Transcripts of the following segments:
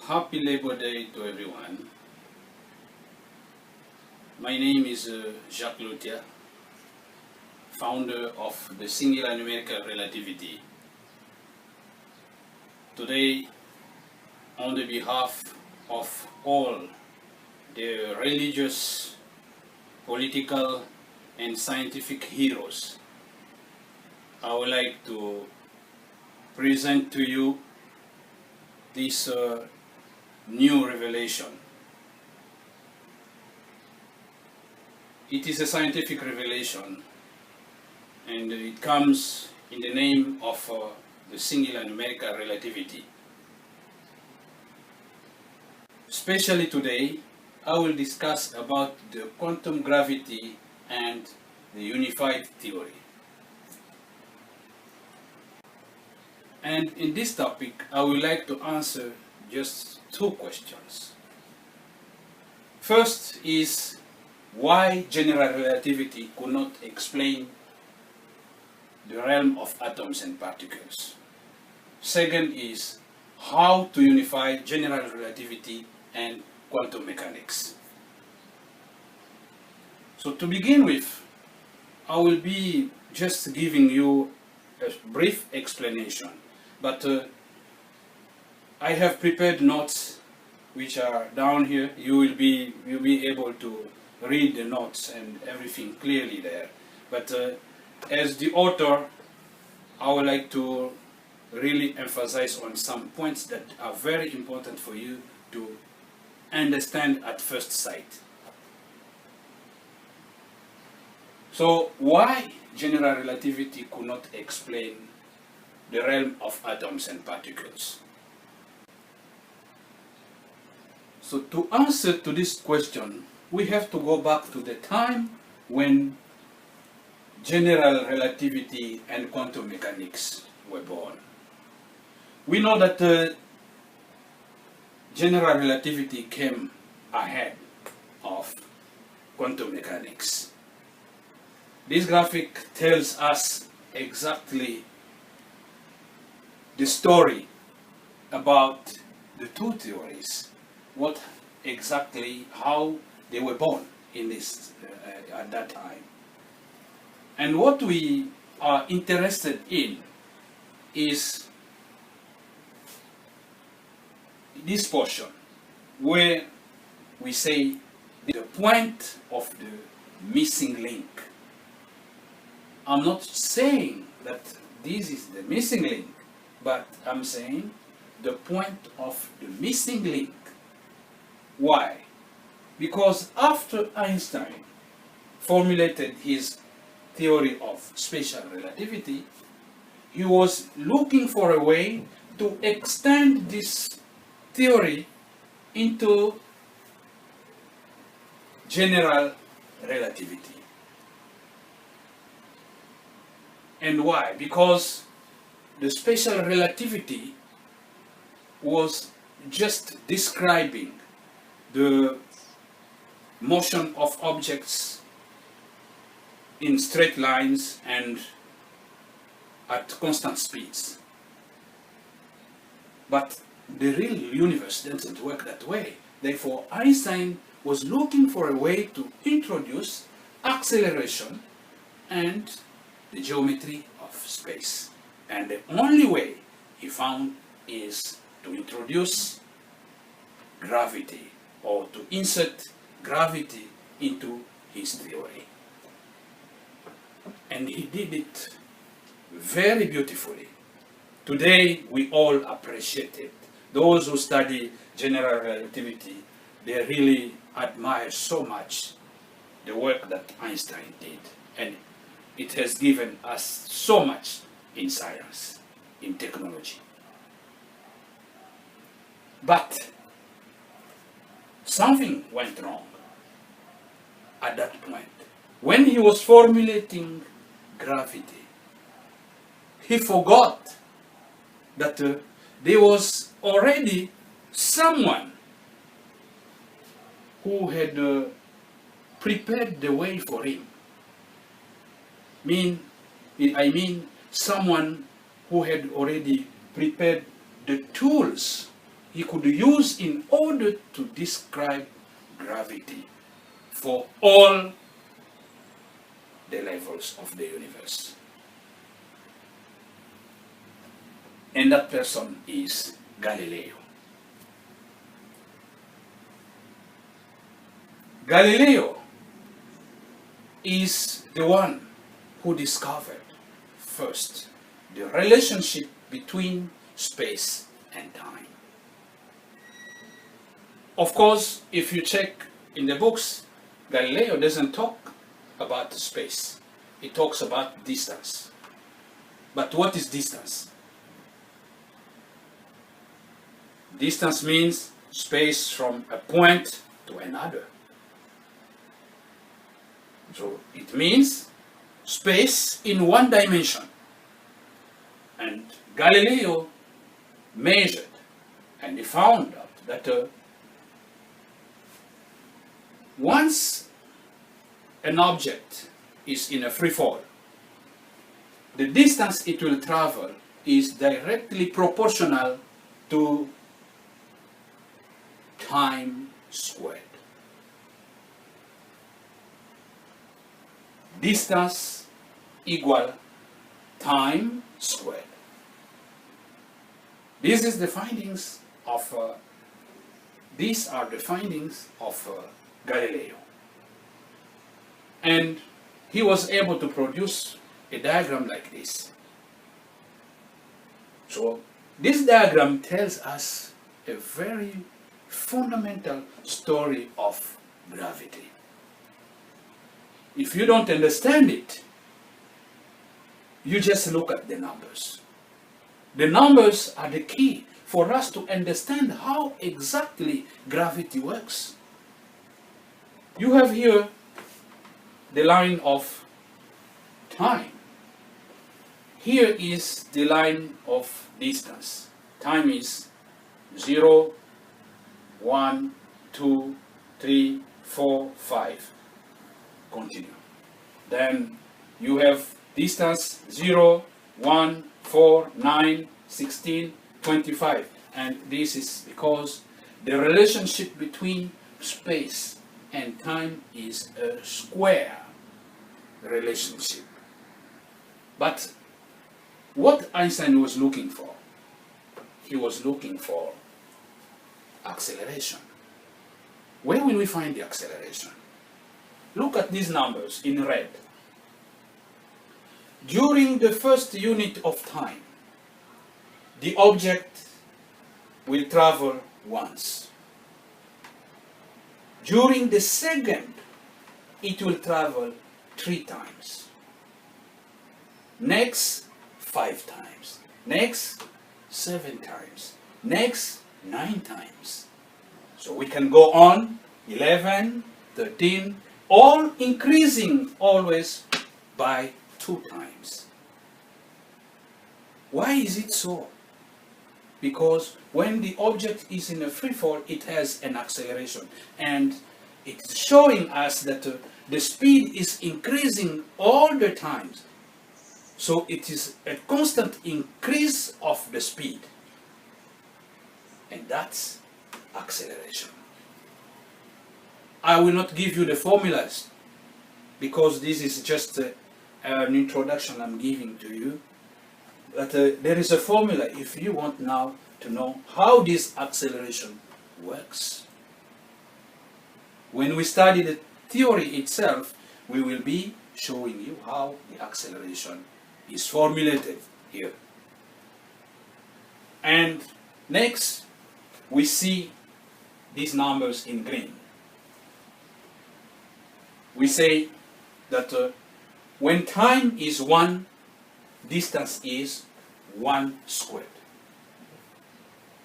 Happy Labor Day to everyone. My name is Jacques Lotia, founder of the Singular Numerical Relativity. Today, on the behalf of all the religious, political, and scientific heroes, I would like to present to you this new revelation. It is a scientific revelation, and it comes in the name of the singular numerical relativity. Especially today, I will discuss about the quantum gravity and the unified theory. And in this topic, I would like to answer just two questions. First is why general relativity could not explain the realm of atoms and particles. Second is how to unify general relativity and quantum mechanics. So to begin with, I will be just giving you a brief explanation, but I have prepared notes which are down here. You will be able to read the notes and everything clearly there. But as the author, I would like to really emphasize on some points that are very important for you to understand at first sight. So why general relativity could not explain the realm of atoms and particles? So to answer to this question, we have to go back to the time when general relativity and quantum mechanics were born. We know that general relativity came ahead of quantum mechanics. This graphic tells us exactly the story about the two theories, what exactly, how they were born in this at that time. And what we are interested in is this portion where we say the point of the missing link. I'm not saying that this is the missing link, but I'm saying the point of the missing link. Why? Because after Einstein formulated his theory of special relativity, he was looking for a way to extend this theory into general relativity. And why? Because the special relativity was just describing the motion of objects in straight lines and at constant speeds. But the real universe doesn't work that way. Therefore, Einstein was looking for a way to introduce acceleration and the geometry of space. And the only way he found is to introduce gravity, or to insert gravity into his theory. And he did it very beautifully. Today we all appreciate it. Those who study general relativity, they really admire so much the work that Einstein did. And it has given us so much in science, in technology. But something went wrong at that point. When he was formulating gravity, he forgot that there was already someone who had prepared the way for him. I mean, someone who had already prepared the tools he could use in order to describe gravity for all the levels of the universe. And that person is Galileo. Galileo is the one who discovered first the relationship between space and time. Of course, if you check in the books, Galileo doesn't talk about space. He talks about distance. But what is distance? Distance means space from a point to another. So it means space in one dimension. And Galileo measured and he found out that once an object is in a free fall, the distance it will travel is directly proportional to time squared. Distance equal time squared. These are the findings of Galileo. And he was able to produce a diagram like this. So this diagram tells us a very fundamental story of gravity. If you don't understand it, you just look at the numbers. The numbers are the key for us to understand how exactly gravity works. You have here the line of time. Here is the line of distance. Time is 0, 1, 2, 3, 4, 5. Continue. Then you have distance 0, 1, 4, 9, 16, 25. And this is because the relationship between space and time is a square relationship. But what Einstein was looking for, he was looking for acceleration. Where will we find the acceleration? Look at these numbers in red. During the first unit of time, the object will travel once. During the second, it will travel 3 times. Next, 5 times. Next, 7 times. Next, 9 times. So we can go on 11, 13, all increasing always by 2 times. Why is it so? Because when the object is in a free fall, it has an acceleration, and it's showing us that the speed is increasing all the time. So it is a constant increase of the speed, and that's acceleration. I will not give you the formulas because this is just an introduction I'm giving to you. But there is a formula if you want now to know how this acceleration works. When we study the theory itself, we will be showing you how the acceleration is formulated here. And next, we see these numbers in green. We say that when time is 1, distance is 1 squared.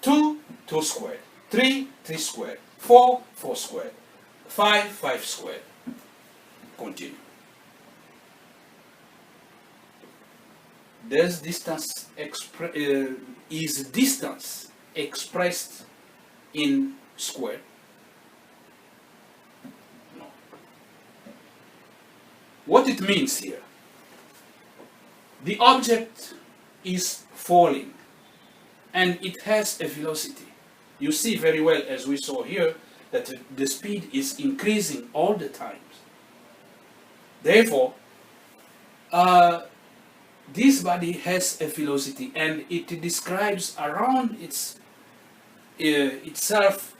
2, 2 squared. 3, 3 squared. 4, 4 squared. 5, 5 squared. Continue. Is distance expressed in square? No. What it means here? The object is falling and it has a velocity. you see very well, as we saw here, that the speed is increasing all the time. Therefore, this body has a velocity, and it describes around itself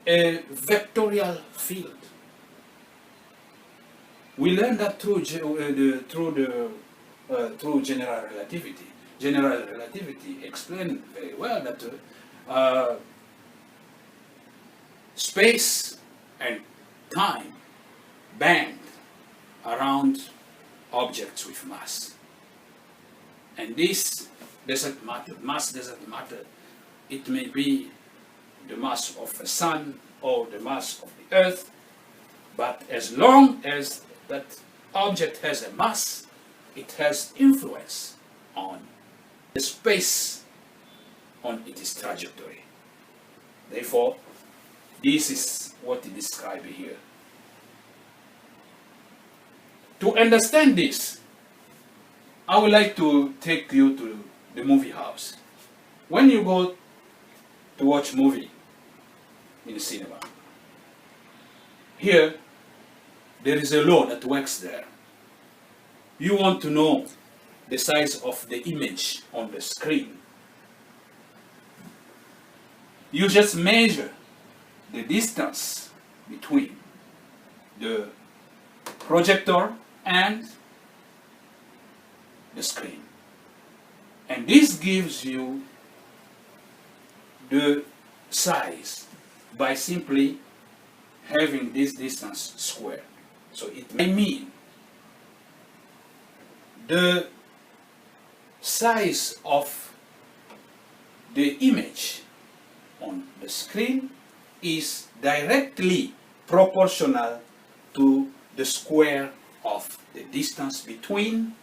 a vectorial field. We learned that through general relativity. General relativity explained very well that space and time bend around objects with mass. And this doesn't matter. Mass doesn't matter. It may be the mass of the sun or the mass of the earth, but as long as that object has a mass, it has influence on the space on its trajectory. Therefore, this is what it describes here. To understand this, I would like to take you to the movie house. When you go to watch movie in the cinema, here there is a law that works there. You want to know the size of the image on the screen. You just measure the distance between the projector and the screen. And this gives you the size by simply having this distance squared. So it may mean the size of the image on the screen is directly proportional to the square of the distance between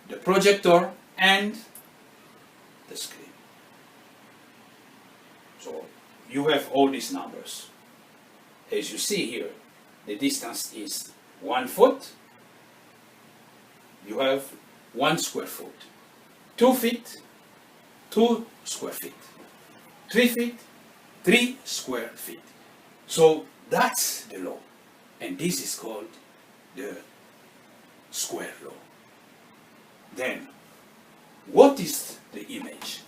the projector and the screen. So you have all these numbers. As you see here, the distance is 1 foot. You have 1 square foot. 2 feet, 2 square feet. 3 feet, 3 square feet. So that's the law. And this is called the square law. Then, what is the image?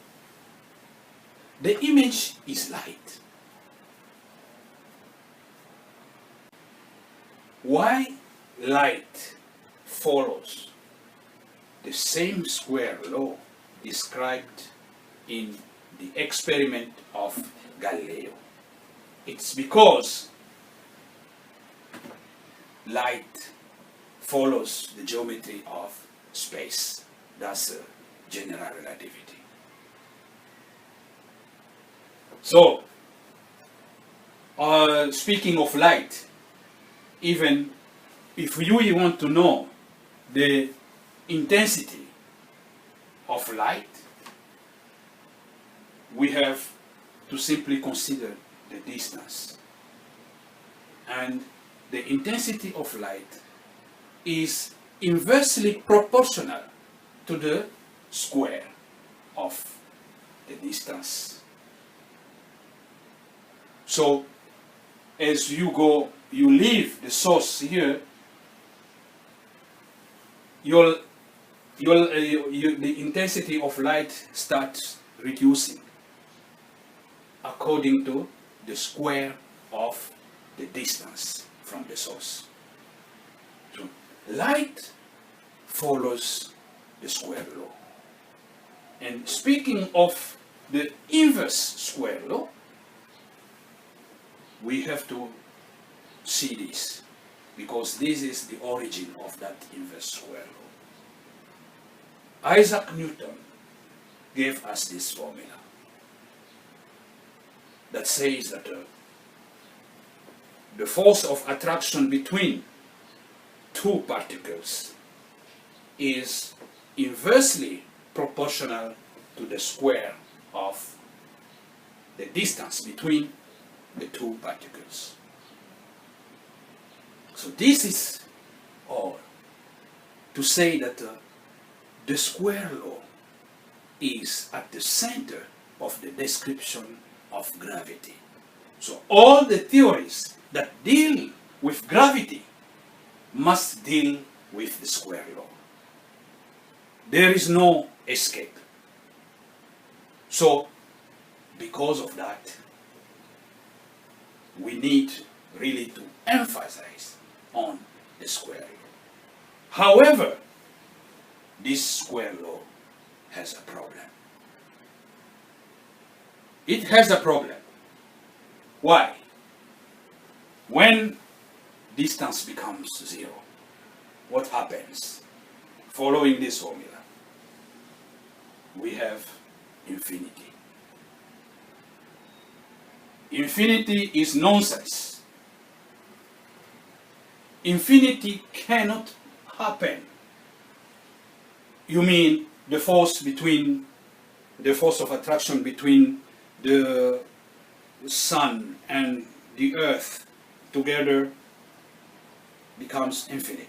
The image is light. Why light follows the same square law described in the experiment of Galileo? It's because light follows the geometry of space. That's general relativity. So, speaking of light, even if you want to know the intensity of light, we have to simply consider the distance. And the intensity of light is inversely proportional to the square of the distance. So, as you leave the source here, the intensity of light starts reducing according to the square of the distance from the source. So, light follows the square law. And speaking of the inverse square law, we have to see this, because this is the origin of that inverse square law. Isaac Newton gave us this formula that says that the force of attraction between two particles is inversely proportional to the square of the distance between the two particles. So this is all to say that the square law is at the center of the description of gravity. So all the theories that deal with gravity must deal with the square law. There is no escape. So because of that, we need really to emphasize on the square law. However, this square law has a problem. It has a problem. Why? When distance becomes zero, what happens? Following this formula, we have infinity. Infinity is nonsense. Infinity cannot happen. You mean the force of attraction between the sun and the earth together becomes infinite.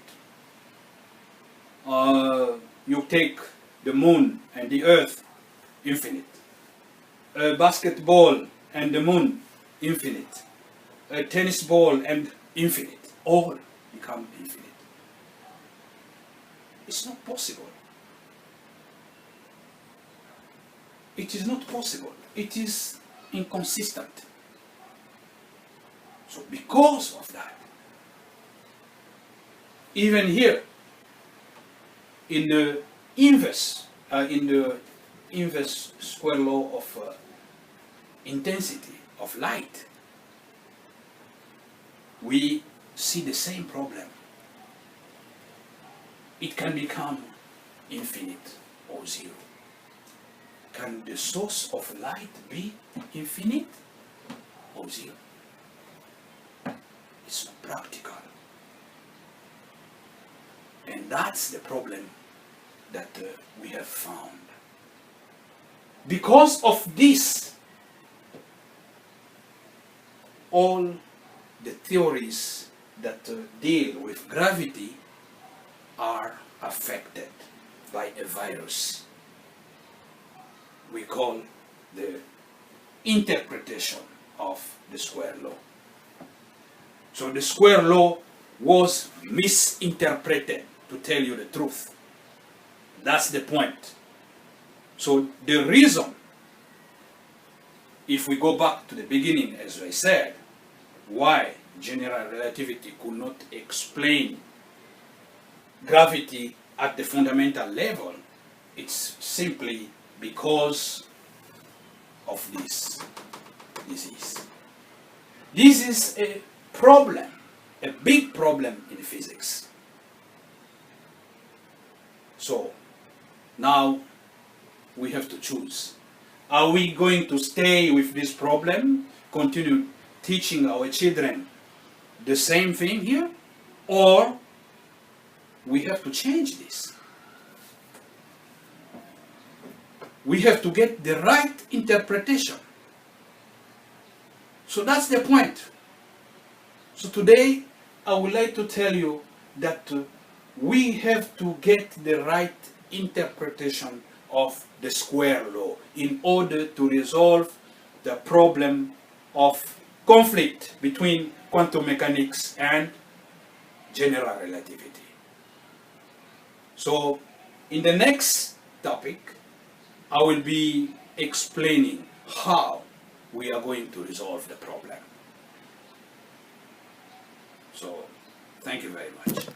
You take the moon and the earth, infinite. A basketball and the moon, infinite. A tennis ball and infinite. All become infinite. It's not possible. It is not possible. It is inconsistent. So because of that, even here, in the inverse square law of intensity of light, we see the same problem. It can become infinite or zero. Can the source of light be infinite or zero? It's not practical. And that's the problem that we have found. Because of this, all the theories that deal with gravity are affected by a virus we call the interpretation of the square law. So the square law was misinterpreted, to tell you the truth. That's the point. So the reason, if we go back to the beginning, as I said, why general relativity could not explain gravity at the fundamental level, it's simply because of this disease. This is a problem, a big problem in physics. So now we have to choose. Are we going to stay with this problem, continue teaching our children the same thing here, or we have to change this? We have to get the right interpretation. So that's the point. So today I would like to tell you that we have to get the right interpretation of the square law in order to resolve the problem of conflict between quantum mechanics and general relativity. So in the next topic, I will be explaining how we are going to resolve the problem. So, thank you very much.